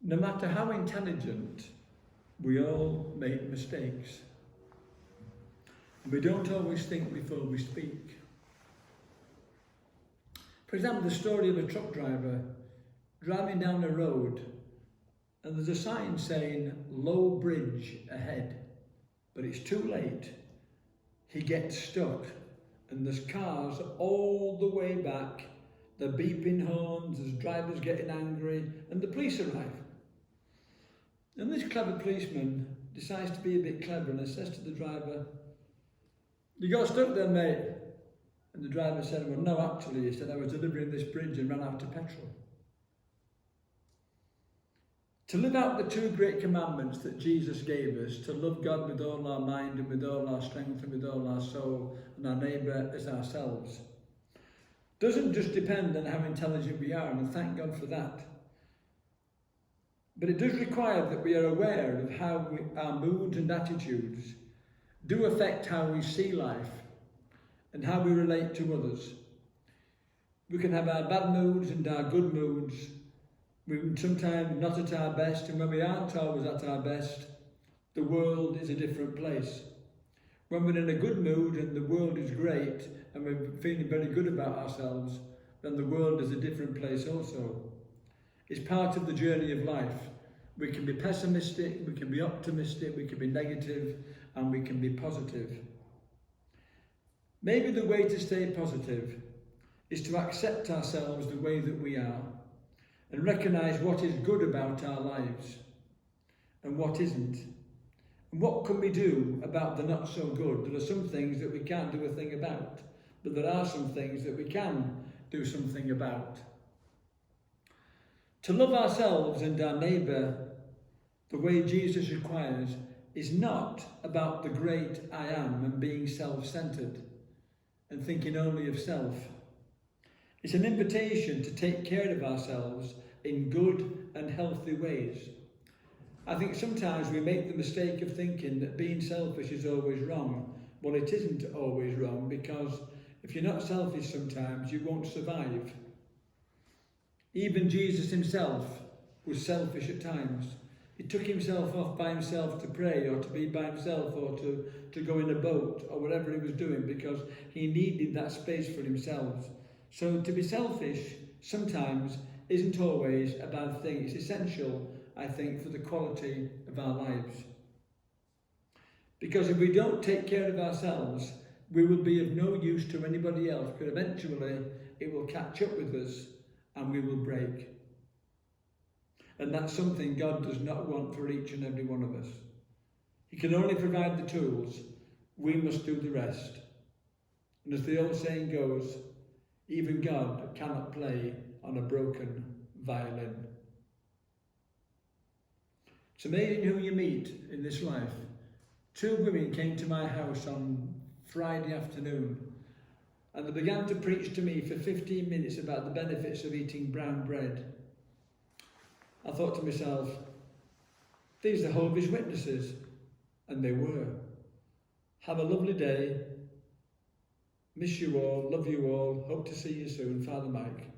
No matter how intelligent, we all make mistakes. We don't always think before we speak. For example, the story of a truck driver driving down the road and there's a sign saying low bridge ahead, but it's too late. He gets stuck and there's cars all the way back. They're beeping horns, there's drivers getting angry, and the police arrive. And this clever policeman decides to be a bit clever and says to the driver, "You got stuck there, mate." And the driver said, "Well, no, actually," he said, "I was delivering this bridge and ran out of petrol." To live out the two great commandments that Jesus gave us, to love God with all our mind and with all our strength and with all our soul, and our neighbour as ourselves, doesn't just depend on how intelligent we are, and thank God for that. But it does require that we are aware of how our moods and attitudes do affect how we see life and how we relate to others. We can have our bad moods and our good moods. We're sometimes not at our best, and when we aren't always at our best, the world is a different place. When we're in a good mood and the world is great and we're feeling very good about ourselves, then the world is a different place also. It's part of the journey of life. We can be pessimistic, we can be optimistic, we can be negative, and we can be positive. Maybe the way to stay positive is to accept ourselves the way that we are and recognise what is good about our lives and what isn't. And what can we do about the not so good? There are some things that we can't do a thing about, but there are some things that we can do something about. To love ourselves and our neighbour the way Jesus requires is not about the great I am and being self-centred and thinking only of self. It's an invitation to take care of ourselves in good and healthy ways. I think sometimes we make the mistake of thinking that being selfish is always wrong. Well, it isn't always wrong, because if you're not selfish sometimes, you won't survive. Even Jesus himself was selfish at times. He took himself off by himself to pray or to be by himself or to go in a boat or whatever he was doing, because he needed that space for himself. So to be selfish sometimes isn't always a bad thing. It's essential, I think, for the quality of our lives. Because if we don't take care of ourselves, we will be of no use to anybody else, because eventually it will catch up with us and we will break. And that's something God does not want for each and every one of us. He can only provide the tools. We must do the rest. And as the old saying goes, even God cannot play on a broken violin. It's amazing who you meet in this life. Two women came to my house on Friday afternoon, and they began to preach to me for 15 minutes about the benefits of eating brown bread. I thought to myself, these are Jehovah's Witnesses, and they were. Have a lovely day. Miss you all, love you all, hope to see you soon. Father Mike.